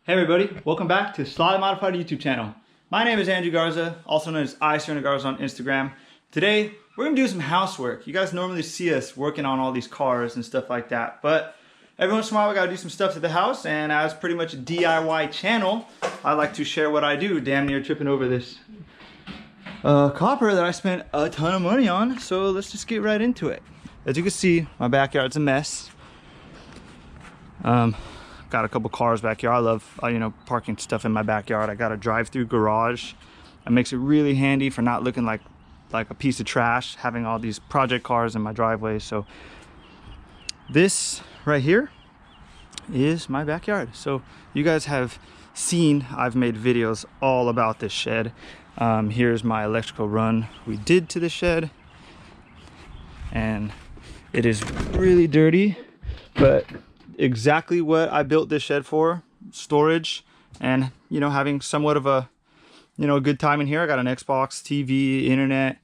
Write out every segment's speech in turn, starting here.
Hey everybody, welcome back to Slightly Modified YouTube channel. My name is Andrew Garza, also known as Garza on Instagram. Today, we're gonna do some housework. You guys normally see us working on all these cars and stuff like that, but every once in a while we gotta do some stuff to the house, and as pretty much a DIY channel, I like to share what I do. Damn near tripping over this copper that I spent a ton of money on, so let's just get right into it. As you can see, my backyard's a mess. Got a couple cars back here. I love parking stuff in my backyard. I got a drive-through garage. It makes it really handy for not looking like a piece of trash, having all these project cars in my driveway. So this right here is my backyard. So you guys have seen I've made videos all about this shed. Here's my electrical run we did to the shed, and it is really dirty, but exactly what I built this shed for: storage and having somewhat of a a good time in here. I got an Xbox, TV, internet,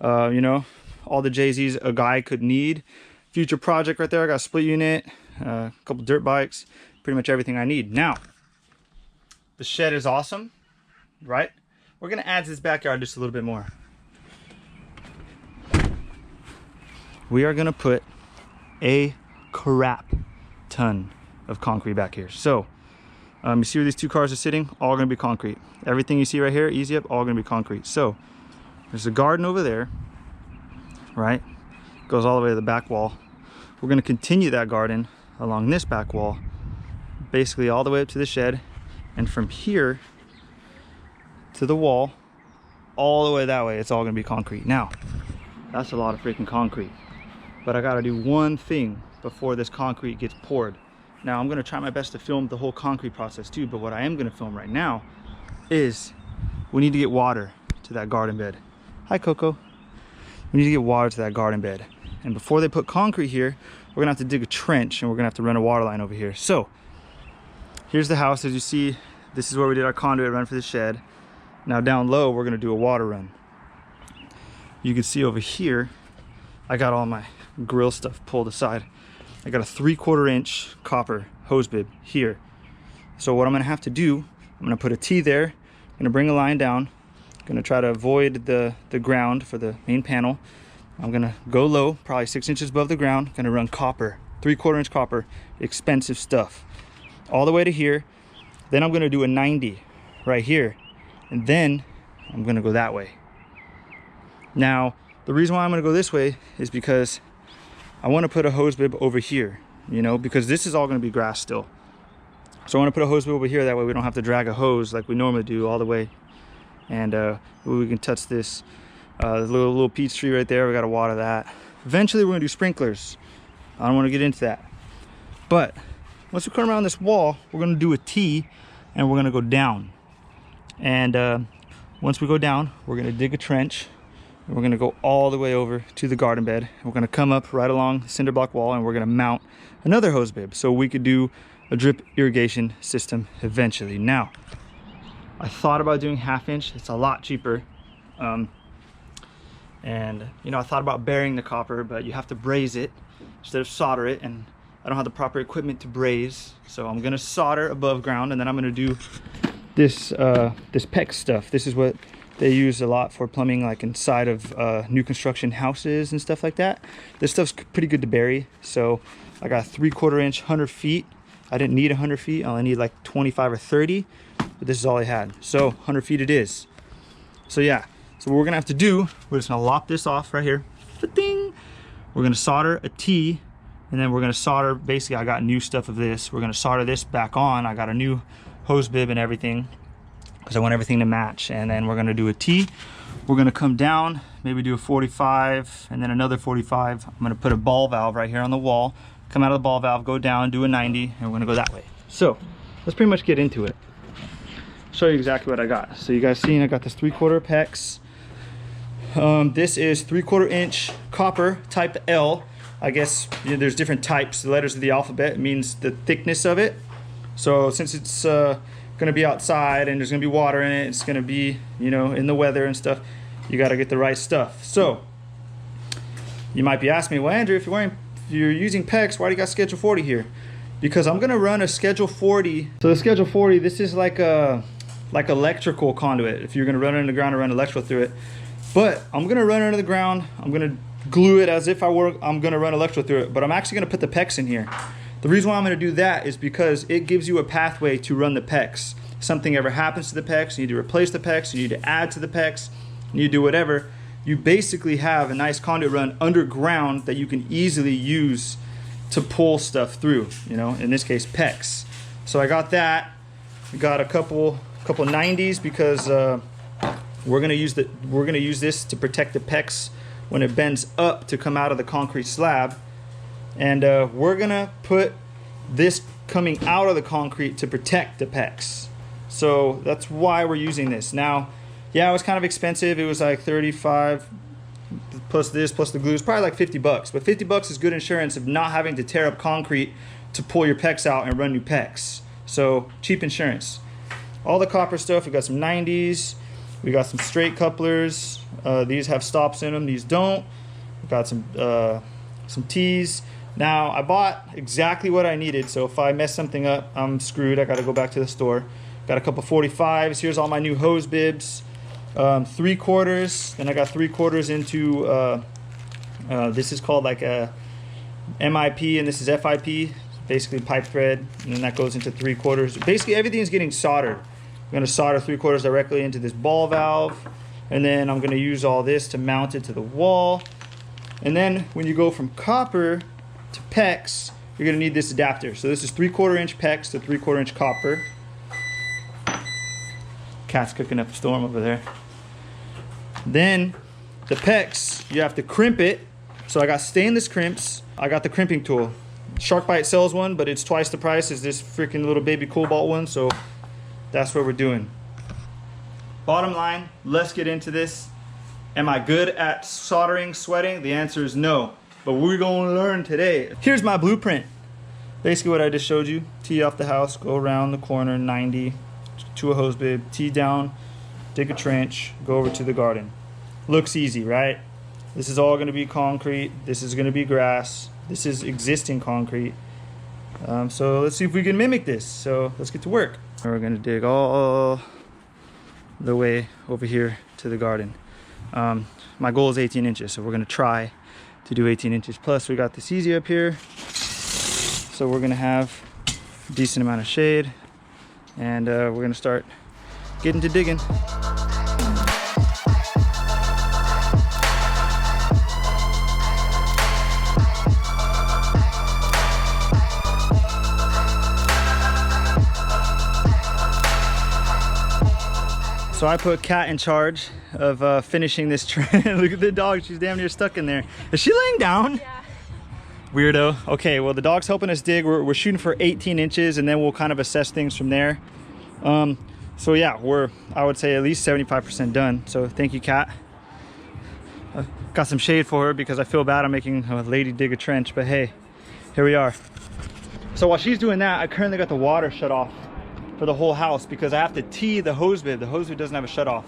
all the Jay-Z's a guy could need. Future project right there. I got a split unit, a couple dirt bikes, pretty much everything I need. Now the shed is awesome, right? We're gonna add to this backyard just a little bit more. We are gonna put a crap ton of concrete back here. So you see where these two cars are sitting? All gonna be concrete. Everything you see right here, easy up, all gonna be concrete. So there's a garden over there, right? Goes all the way to the back wall. We're gonna continue that garden along this back wall, basically all the way up to the shed, and from here to the wall, all the way that way, it's all gonna be concrete. Now, that's a lot of freaking concrete, but I gotta do one thing before this concrete gets poured. Now I'm gonna try my best to film the whole concrete process too, but what I am gonna film right now is we need to get water to that garden bed. Hi Coco. We need to get water to that garden bed. And before they put concrete here, we're gonna have to dig a trench, and we're gonna have to run a water line over here. So here's the house. As you see, this is where we did our conduit run for the shed. Now down low, we're gonna do a water run. You can see over here, I got all my grill stuff pulled aside. I got a 3/4 inch copper hose bib here. So what I'm gonna have to do, I'm gonna put a T there, I'm gonna bring a line down, I'm gonna try to avoid the ground for the main panel. I'm gonna go low, probably 6 inches above the ground, gonna run copper, 3/4 inch copper, expensive stuff, all the way to here. Then I'm gonna do a 90 right here, and then I'm gonna go that way. Now, the reason why I'm gonna go this way is because I want to put a hose bib over here, because this is all going to be grass still. So I want to put a hose bib over here, that way we don't have to drag a hose like we normally do all the way. And we can touch this little peach tree right there. We got to water that. Eventually we're going to do sprinklers. I don't want to get into that. But once we come around this wall, we're going to do a T, and we're going to go down. And once we go down, we're going to dig a trench. And we're gonna go all the way over to the garden bed. We're gonna come up right along the cinder block wall, and we're gonna mount another hose bib so we could do a drip irrigation system eventually. Now, I thought about doing 1/2 inch. It's a lot cheaper. And I thought about burying the copper, but you have to braze it instead of solder it, and I don't have the proper equipment to braze. So I'm gonna solder above ground, and then I'm gonna do this PEX stuff. This is what they use a lot for plumbing, like inside of new construction houses and stuff like that. This stuff's pretty good to bury. So I got 3/4 inch, 100 feet. I didn't need 100 feet. I only need like 25 or 30, but this is all I had. So 100 feet it is. So yeah, so what we're gonna have to do, we're just gonna lop this off right here. Ding! We're gonna solder a T, and then we're gonna solder, basically I got new stuff of this. We're gonna solder this back on. I got a new hose bib and everything, because I want everything to match. And then we're gonna do a T. We're gonna come down, maybe do a 45, and then another 45. I'm gonna put a ball valve right here on the wall, come out of the ball valve, go down, do a 90, and we're gonna go that way. So let's pretty much get into it. Show you exactly what I got. So you guys seen I got this 3/4 PEX. This is 3/4 inch copper type L. I guess there's different types. The letters of the alphabet means the thickness of it. So since it's gonna be outside and there's gonna be water in it, it's gonna be in the weather and stuff, you got to get the right stuff. So you might be asking me, well Andrew, if you're using PEX, why do you got Schedule 40 here? because I'm gonna run a schedule 40. So the schedule 40, this is like electrical conduit. If you're gonna run it in the ground or run electrical through it. But I'm gonna run it under the ground. I'm gonna glue it as if I'm gonna run electrical through it, but I'm actually gonna put the PEX in here. The reason why I'm gonna do that is because it gives you a pathway to run the PEX. Something ever happens to the PEX, you need to replace the PEX, you need to add to the PEX, you need to do whatever. You basically have a nice conduit run underground that you can easily use to pull stuff through, you know, in this case PEX. So I got that. We got a couple 90s because we're gonna use this to protect the PEX when it bends up to come out of the concrete slab, and we're gonna put this coming out of the concrete to protect the PEX. So that's why we're using this. Now, yeah, it was kind of expensive. It was like 35 plus this plus the glue. It's probably like 50 bucks, but 50 bucks is good insurance of not having to tear up concrete to pull your PEX out and run new PEX. So cheap insurance. All the copper stuff, we got some 90s, we got some straight couplers. These have stops in them, these don't. We got some T's. Now I bought exactly what I needed, so if I mess something up, I'm screwed. I gotta go back to the store. Got a couple 45s. Here's all my new hose bibs. 3/4, then I got 3/4 into this is called like a MIP and this is FIP, basically pipe thread, and then that goes into 3/4. Basically everything's getting soldered. I'm going to solder 3/4 directly into this ball valve, and then I'm going to use all this to mount it to the wall. And then when you go from copper to PEX, you're going to need this adapter. So this is 3/4 inch PEX to 3/4 inch copper. Cat's cooking up a storm over there. Then the PEX, you have to crimp it. So I got stainless crimps. I got the crimping tool. SharkBite sells one, but it's twice the price as this freaking little baby Cobalt one. So that's what we're doing. Bottom line, let's get into this. Am I good at soldering, sweating? The answer is no, but we're gonna learn today. Here's my blueprint. Basically what I just showed you. Tee off the house, go around the corner, 90, to a hose bib, tee down, dig a trench, go over to the garden. Looks easy, right? This is all gonna be concrete. This is gonna be grass. This is existing concrete. So let's see if we can mimic this. So let's get to work. We're gonna dig all the way over here to the garden. My goal is 18 inches, so we're gonna try to do 18 inches. Plus we got this easy up here. So we're gonna have a decent amount of shade, and we're gonna start getting to digging. So I put Kat in charge of finishing this trench. Look at the dog, she's damn near stuck in there. Is she laying down? Yeah. Weirdo. Okay, well the dog's helping us dig. We're shooting for 18 inches and then we'll kind of assess things from there. So yeah, I would say at least 75% done. So thank you, Kat. I've got some shade for her because I feel bad I'm making a lady dig a trench, but hey, here we are. So while she's doing that, I currently got the water shut off for the whole house because I have to tee the hose bib. The hose bib doesn't have a shut off.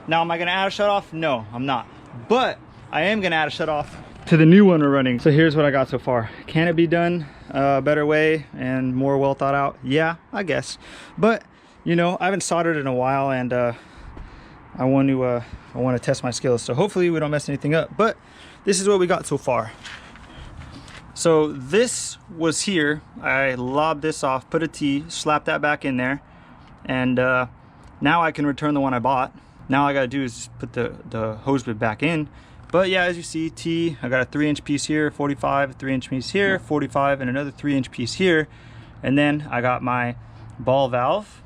Now, am I gonna add a shut off? No, I'm not. But I am gonna add a shut off to the new one we're running. So here's what I got so far. Can it be done a better way and more well thought out? Yeah, I guess. But you know, I haven't soldered in a while, and I want to test my skills. So hopefully we don't mess anything up. But this is what we got so far. So this was here. I lobbed this off, put a T, slapped that back in there, and now I can return the one I bought. Now all I gotta do is put the hose bib back in. But yeah, as you see, T, I got a 3-inch piece here, 45, a 3-inch piece here, 45, and another 3-inch piece here. And then I got my ball valve.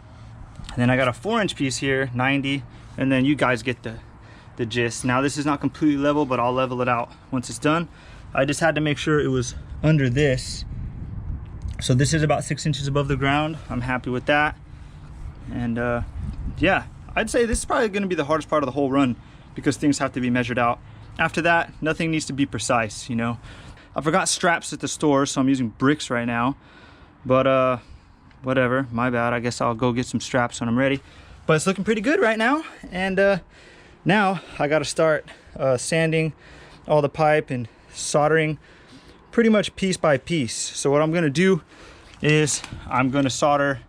And then I got a 4-inch piece here, 90, and then you guys get the gist. Now this is not completely level, but I'll level it out once it's done. I just had to make sure it was under this. So this is about 6 inches above the ground. I'm happy with that. And yeah, I'd say this is probably gonna be the hardest part of the whole run because things have to be measured out. After that, nothing needs to be precise, you know. I forgot straps at the store, so I'm using bricks right now. But whatever, my bad. I guess I'll go get some straps when I'm ready. But it's looking pretty good right now. And now I gotta start sanding all the pipe and soldering pretty much piece by piece. So what I'm gonna do is I'm going to solder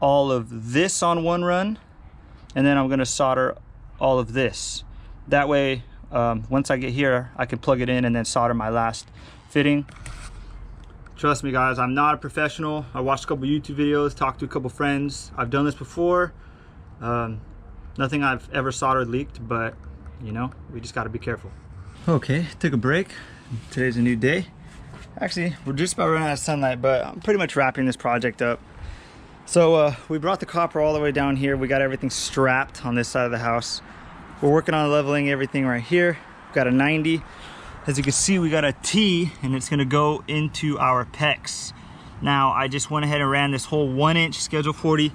all of this on one run, and then I'm going to solder all of this. That way, once I get here, I can plug it in and then solder my last fitting. Trust me guys, I'm not a professional. I watched a couple YouTube videos, talked to a couple friends. I've done this before. Nothing I've ever soldered leaked, but you know, we just got to be careful. Okay, took a break. Today's a new day. Actually, we're just about running out of sunlight, but I'm pretty much wrapping this project up. So we brought the copper all the way down here. We got everything strapped on this side of the house. We're working on leveling everything right here. We've got a 90. As you can see, we got a T, and it's gonna go into our PEX. Now, I just went ahead and ran this whole 1-inch Schedule 40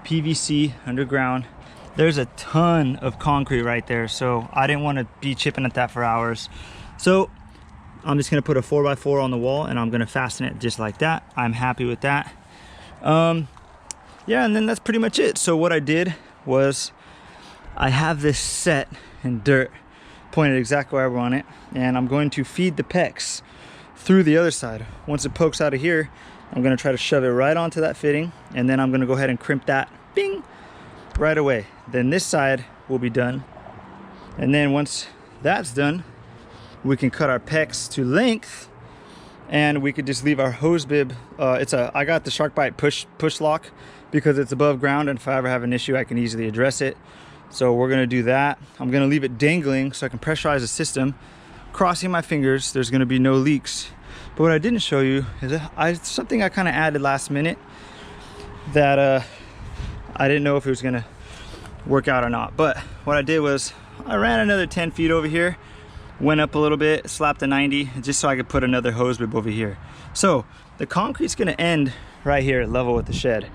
PVC underground. There's a ton of concrete right there, so I didn't want to be chipping at that for hours. So I'm just gonna put a 4x4 on the wall, and I'm gonna fasten it just like that. I'm happy with that. Yeah, and then that's pretty much it. So what I did was I have this set in dirt pointed exactly where I want it, and I'm going to feed the PEX through the other side. Once it pokes out of here, I'm gonna try to shove it right onto that fitting, and then I'm gonna go ahead and crimp that, bing, right away. Then this side will be done, and then once that's done, we can cut our PEX to length, and we could just leave our hose bib. I got the SharkBite push lock because it's above ground, and if I ever have an issue, I can easily address it. So we're gonna do that. I'm gonna leave it dangling so I can pressurize the system. Crossing my fingers, there's gonna be no leaks. But what I didn't show you is something I kind of added last minute that I didn't know if it was gonna work out or not. But what I did was I ran another 10 feet over here, went up a little bit, slapped a 90, just so I could put another hose bib over here. So the concrete's gonna end right here at level with the shed.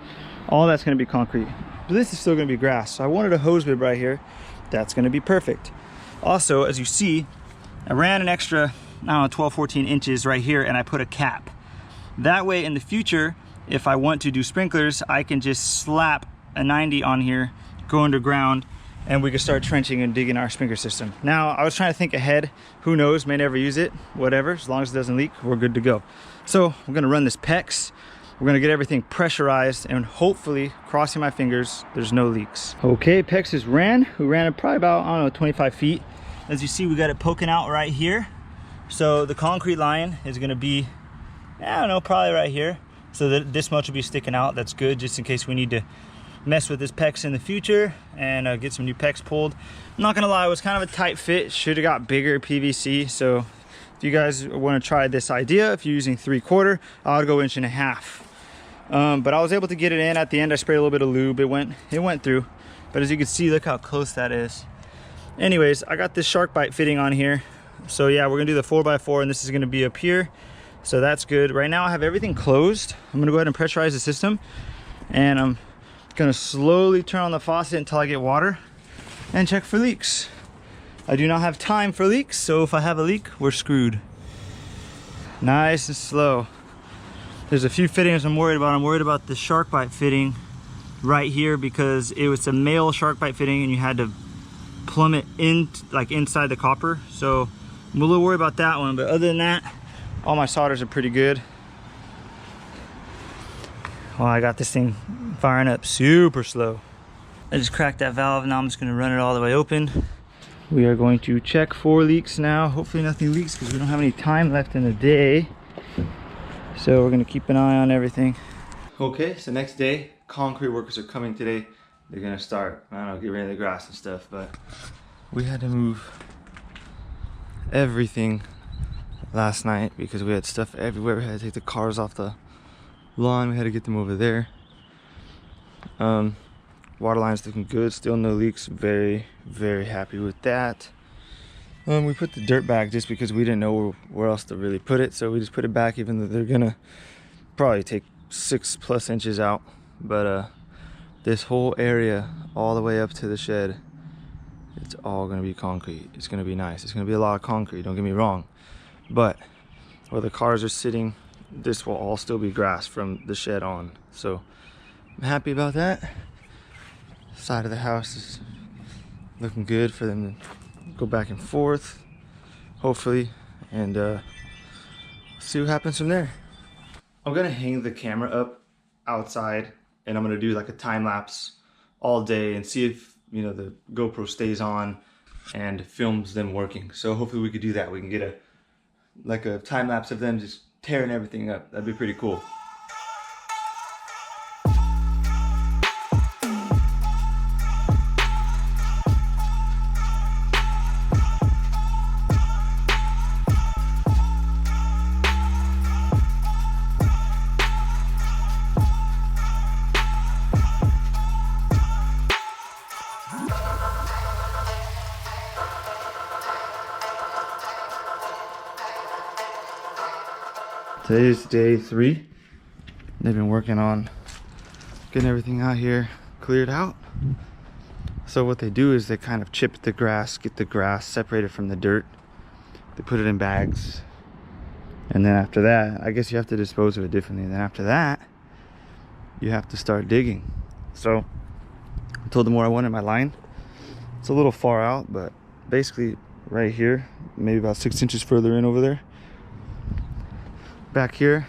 All that's gonna be concrete. But this is still gonna be grass. So I wanted a hose bib right here. That's gonna be perfect. Also, as you see, I ran an extra, I don't know, 12, 14 inches right here, and I put a cap. That way in the future, if I want to do sprinklers, I can just slap a 90 on here, go underground, and we can start trenching and digging our sprinkler system. Now, I was trying to think ahead. Who knows, may never use it, whatever. As long as it doesn't leak, we're good to go. So we're gonna run this PEX. We're gonna get everything pressurized, and hopefully, crossing my fingers, there's no leaks. Okay, PEX is ran. We ran it probably about, I don't know, 25 feet. As you see, we got it poking out right here. So the concrete line is gonna be, I don't know, probably right here. So that this much will be sticking out. That's good, just in case we need to mess with this PEX in the future and get some new PEX pulled. I'm not gonna lie, it was kind of a tight fit. Should have got bigger PVC. So if you guys want to try this idea, if you're using 3/4, I would go 1.5 inch. But I was able to get it in. At the end, I sprayed a little bit of lube. It went through. But as you can see, look how close that is. Anyways, I got this SharkBite fitting on here. So yeah, we're gonna do the 4x4, and this is gonna be up here. So that's good. Right now I have everything closed. I'm gonna go ahead and pressurize the system, and I'm gonna slowly turn on the faucet until I get water and check for leaks. I do not have time for leaks, so if I have a leak, we're screwed. Nice and slow. There's a few fittings I'm worried about. I'm worried about the SharkBite fitting right here because it was a male SharkBite fitting and you had to plumb it in, like inside the copper. So I'm a little worried about that one, but other than that, all my solders are pretty good. Well, I got this thing firing up super slow. I just cracked that valve. Now I'm just gonna run it all the way open. We are going to check for leaks now. Hopefully nothing leaks because we don't have any time left in the day. So we're gonna keep an eye on everything. Okay, so next day, concrete workers are coming today. They're gonna start, I don't know, get rid of the grass and stuff, but we had to move everything last night because we had stuff everywhere. We had to take the cars off the lawn. We had to get them over there. Water line's looking good, still no leaks. Very, very happy with that. We put the dirt back just because we didn't know where else to really put it, so we just put it back, even though they're gonna probably take 6+ inches out. But this whole area all the way up to the shed, it's all gonna be concrete. It's gonna be nice. It's gonna be a lot of concrete, don't get me wrong, but where the cars are sitting, this will all still be grass from the shed on. So I'm happy about that. Side of the house is looking good for them to go back and forth, hopefully, and see what happens from there. I'm gonna hang the camera up outside and I'm gonna do like a time lapse all day and see if, you know, the GoPro stays on and films them working. So hopefully we could do that. We can get a time lapse of them just tearing everything up. That'd be pretty cool. Today is day 3. They've been working on getting everything out here cleared out. So what they do is they kind of chip the grass, get the grass separated from the dirt. They put it in bags. And then after that, I guess you have to dispose of it differently. And then after that, you have to start digging. So I told them where I wanted my line. It's a little far out, but basically right here, maybe about 6 inches further in over there. Back here,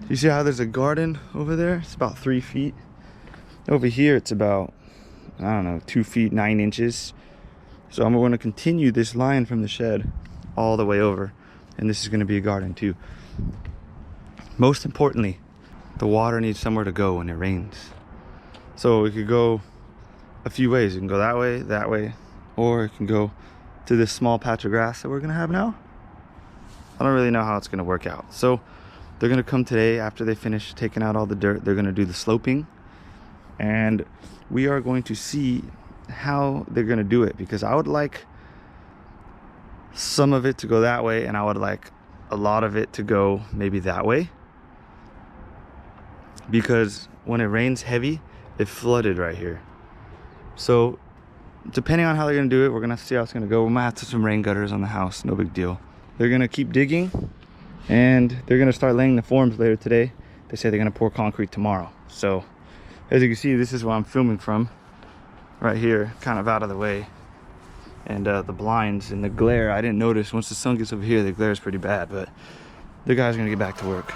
you see how there's a garden over there? It's about 3 feet. Over here, it's about, I don't know, 2 feet 9 inches. So I'm going to continue this line from the shed all the way over, and this is going to be a garden too. Most importantly, the water needs somewhere to go when it rains. So it could go a few ways. It can go that way, or it can go to this small patch of grass that we're going to have now. I don't really know how it's going to work out. So they're going to come today after they finish taking out all the dirt. They're going to do the sloping, and we are going to see how they're going to do it, because I would like some of it to go that way and I would like a lot of it to go maybe that way, because when it rains heavy, it flooded right here. So depending on how they're going to do it, we're going to see how it's going to go. We might have to some rain gutters on the house, no big deal. They're gonna keep digging and they're gonna start laying the forms later today. They say they're gonna pour concrete tomorrow. So as you can see, this is where I'm filming from, right here, kind of out of the way. And the blinds and the glare, I didn't notice. Once the sun gets over here, the glare is pretty bad, but the guys are gonna get back to work.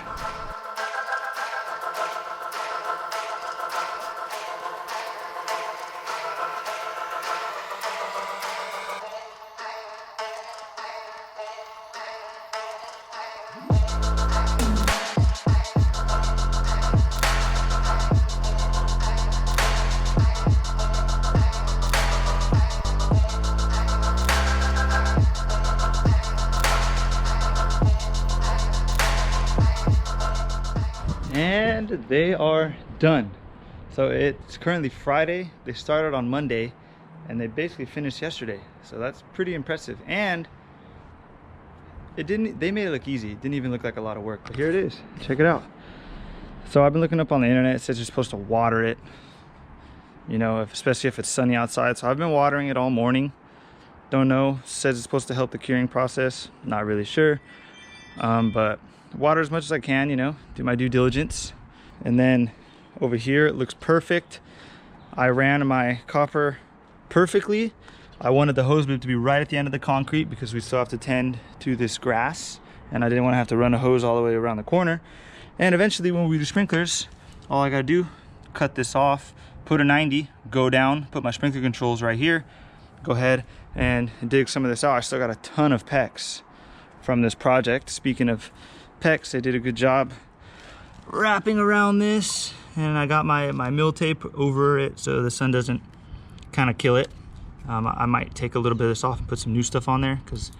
And they are done. So it's currently Friday. They started on Monday and they basically finished yesterday. So that's pretty impressive. And they made it look easy. It didn't even look like a lot of work, but here it is. Check it out. So I've been looking up on the internet. It says you're supposed to water it, you know, especially if it's sunny outside. So I've been watering it all morning. Don't know. It says it's supposed to help the curing process. Not really sure. But water as much as I can, you know, do my due diligence. And then over here it looks perfect. I ran my copper perfectly. I wanted the hose bib to be right at the end of the concrete because we still have to tend to this grass, and I didn't want to have to run a hose all the way around the corner. And eventually when we do sprinklers, all I gotta do, cut this off, put a 90, go down, put my sprinkler controls right here, go ahead and dig some of this out. I still got a ton of PEX from this project. Speaking of PEX, they did a good job wrapping around this, and I got my mill tape over it so the sun doesn't kind of kill it. I might take a little bit of this off and put some new stuff on there because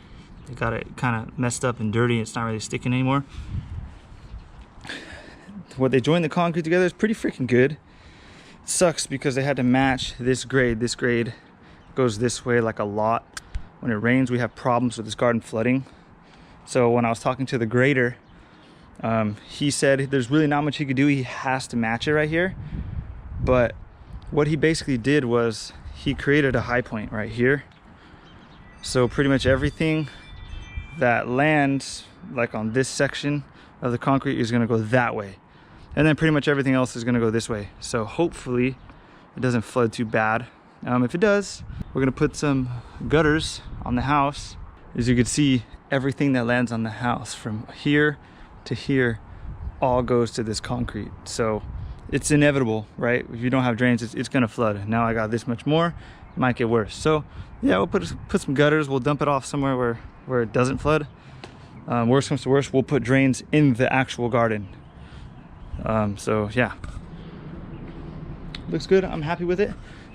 they got it kind of messed up and dirty. It's not really sticking anymore. What they joined the concrete together is pretty freaking good. It sucks because they had to match this grade. This grade goes this way like a lot. When it rains, we have problems with this garden flooding. So when I was talking to the grader, he said there's really not much he could do. He has to match it right here. But what he basically did was he created a high point right here. So pretty much everything that lands like on this section of the concrete is gonna go that way. And then pretty much everything else is gonna go this way. So hopefully it doesn't flood too bad. If it does, we're gonna put some gutters on the house. As you can see, everything that lands on the house from here to here all goes to this concrete. So it's inevitable, right? If you don't have drains, it's gonna flood. Now I got this much more, it might get worse. So yeah, we'll put some gutters, we'll dump it off somewhere where it doesn't flood. Worst comes to worst, we'll put drains in the actual garden. So yeah, looks good, I'm happy with it.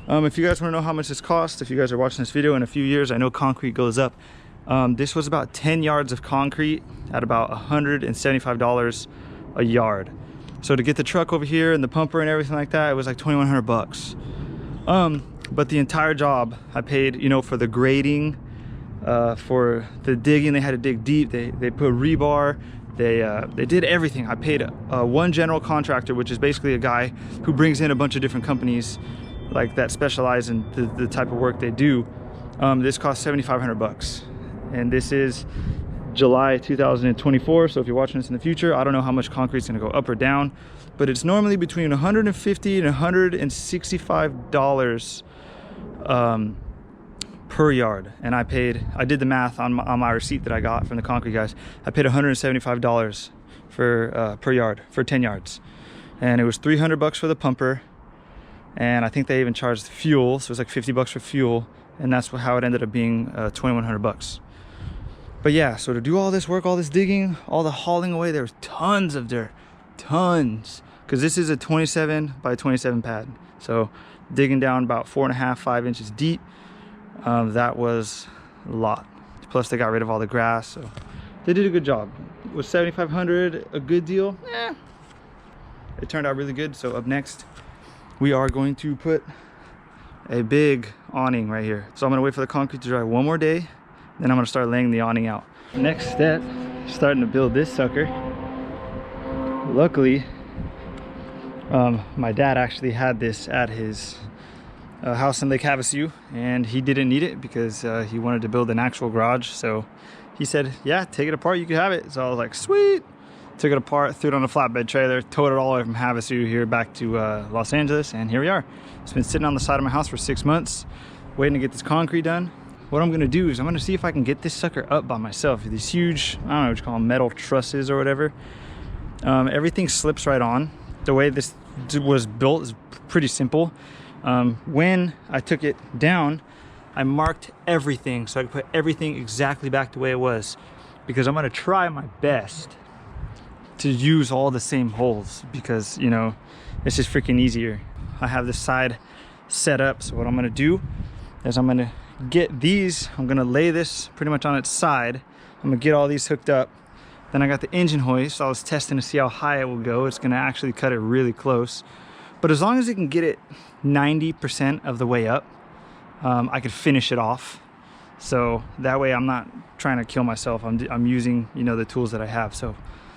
If you guys want to know how much this costs, if you guys are watching this video in a few years, I know concrete goes up. This was about 10 yards of concrete at about $175 a yard. So to get the truck over here and the pumper and everything like that, it was like 2,100 bucks. But the entire job I paid, you know, for the grading, for the digging, they had to dig deep, they put rebar, they did everything. I paid one general contractor, which is basically a guy who brings in a bunch of different companies like that specialize in the type of work they do. This cost 7,500 bucks, and this is July 2024. So if you're watching this in the future, I don't know how much concrete's gonna go up or down, but it's normally between $150 and $165 per yard. And I did the math on my receipt that I got from the concrete guys. I paid $175 for per yard for 10 yards, and it was 300 bucks for the pumper, and I think they even charged fuel, so it was like 50 bucks for fuel, and that's how it ended up being 2,100 bucks. But yeah, so to do all this work, all this digging, all the hauling away, there was tons of dirt, tons, because this is a 27 by 27 pad. So digging down about 4.5, 5 inches deep, that was a lot. Plus they got rid of all the grass, so they did a good job. Was 7,500 a good deal? Eh, it turned out really good. So up next, we are going to put a big awning right here. So I'm gonna wait for the concrete to dry one more day, then I'm gonna start laying the awning out. Next step, starting to build this sucker. Luckily, my dad actually had this at his house in Lake Havasu, and he didn't need it because he wanted to build an actual garage. So he said, yeah, take it apart, you can have it. So I was like, sweet. Took it apart, threw it on a flatbed trailer, towed it all the way from Havasu here back to Los Angeles, and here we are. It's been sitting on the side of my house for 6 months, waiting to get this concrete done. What I'm gonna do is I'm gonna see if I can get this sucker up by myself. These huge, I don't know what you call them, metal trusses or whatever. Everything slips right on. The way this was built is pretty simple. When I took it down, I marked everything so I could put everything exactly back the way it was, because I'm gonna try my best to use all the same holes, because you know, it's just freaking easier. I have this side set up, so what I'm gonna do is I'm gonna get these, I'm gonna lay this pretty much on its side. I'm gonna get all these hooked up. Then I got the engine hoist. I was testing to see how high it will go. It's gonna actually cut it really close, but as long as it can get it 90% of the way up, I could finish it off. So that way I'm not trying to kill myself. I'm using, you know, the tools that I have. So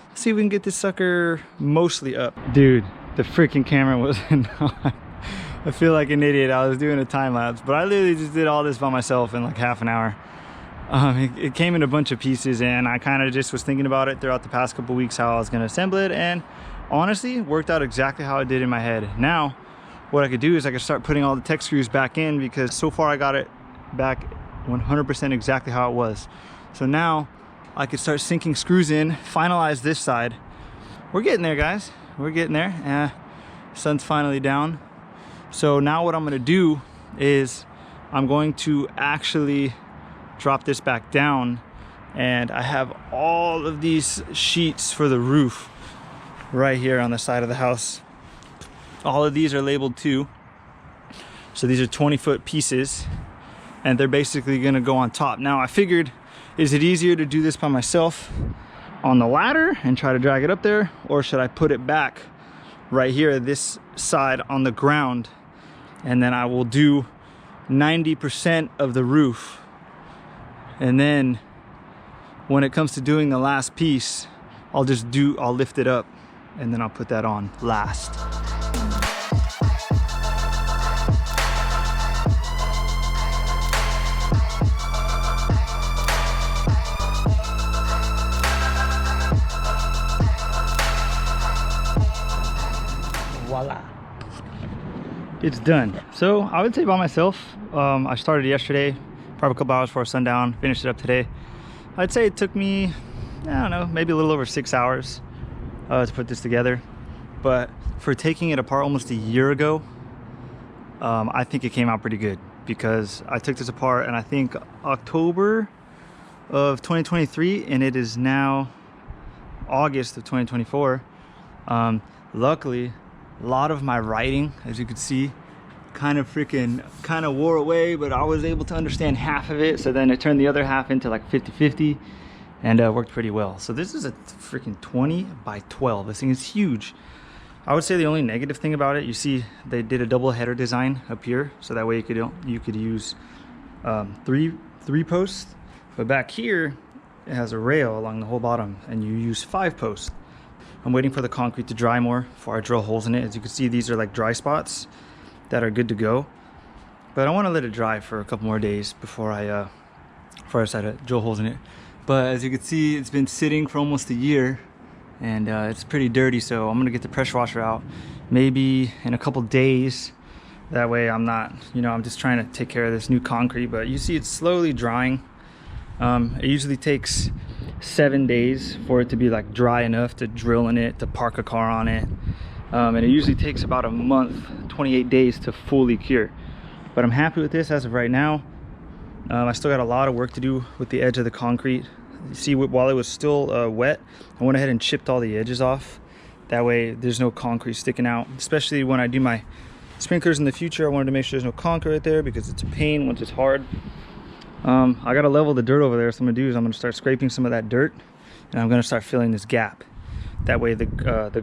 let's see if we can get this sucker mostly up. Dude, the freaking camera wasn't on. I feel like an idiot. I was doing a time lapse, but I literally just did all this by myself in like half an hour. It came in a bunch of pieces, and I kind of just was thinking about it throughout the past couple weeks how I was gonna assemble it, and honestly, it worked out exactly how I did in my head. Now, what I could do is I could start putting all the tech screws back in, because so far I got it back 100% exactly how it was. So now I could start sinking screws in, finalize this side. We're getting there, guys. We're getting there. Sun's finally down. So now what I'm gonna do is I'm going to actually drop this back down, and I have all of these sheets for the roof right here on the side of the house. All of these are labeled too. So these are 20-foot pieces, and they're basically gonna go on top. Now I figured, is it easier to do this by myself on the ladder and try to drag it up there, or should I put it back right here, this side on the ground, and then I will do 90% of the roof, and then when it comes to doing the last piece, I'll lift it up, and then I'll put that on last. Voila, it's done. So I would say by myself, I started yesterday, probably a couple hours before sundown, finished it up today. I'd say it took me, I don't know, maybe a little over 6 hours. to put this together. But for taking it apart almost a year ago, I think it came out pretty good, because I took this apart and I think October of 2023, and it is now August of 2024. Luckily, a lot of my writing, as you can see, kind of wore away, but I was able to understand half of it, so then it turned the other half into like 50-50, and worked pretty well. So this is a freaking 20 by 12. This thing is huge. I would say the only negative thing about it, you see they did a double header design up here, so that way you could use three posts, but back here it has a rail along the whole bottom, and you use 5 posts. I'm waiting for the concrete to dry more before I drill holes in it. As you can see, these are like dry spots that are good to go, but I want to let it dry for a couple more days before I decide to drill holes in it. But as you can see, it's been sitting for almost a year, and it's pretty dirty, so I'm gonna get the pressure washer out maybe in a couple days. That way I'm not, I'm just trying to take care of this new concrete. But you see it's slowly drying. It usually takes 7 days for it to be like dry enough to drill in it, to park a car on it, and it usually takes about a month, 28 days to fully cure. But I'm happy with this as of right now. I still got a lot of work to do with the edge of the concrete. You see, while it was still wet, I went ahead and chipped all the edges off. That way there's no concrete sticking out, especially when I do my sprinklers in the future. I wanted to make sure there's no concrete right there, because it's a pain once it's hard. I gotta level the dirt over there, so I'm gonna do is I'm gonna start scraping some of that dirt, and I'm gonna start filling this gap. That way the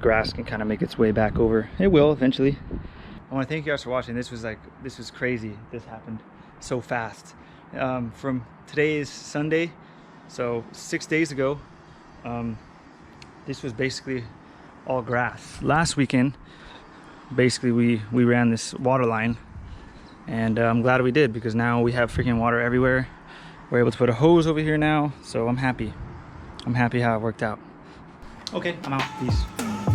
grass can kind of make its way back over. It will eventually. I want to thank you guys for watching. This was crazy. This happened so fast. From today is Sunday, so 6 days ago, this was basically all grass. Last weekend, basically we ran this water line, and I'm glad we did, because now we have freaking water everywhere. We're able to put a hose over here now, so I'm happy how it worked out. Okay, I'm out. Peace.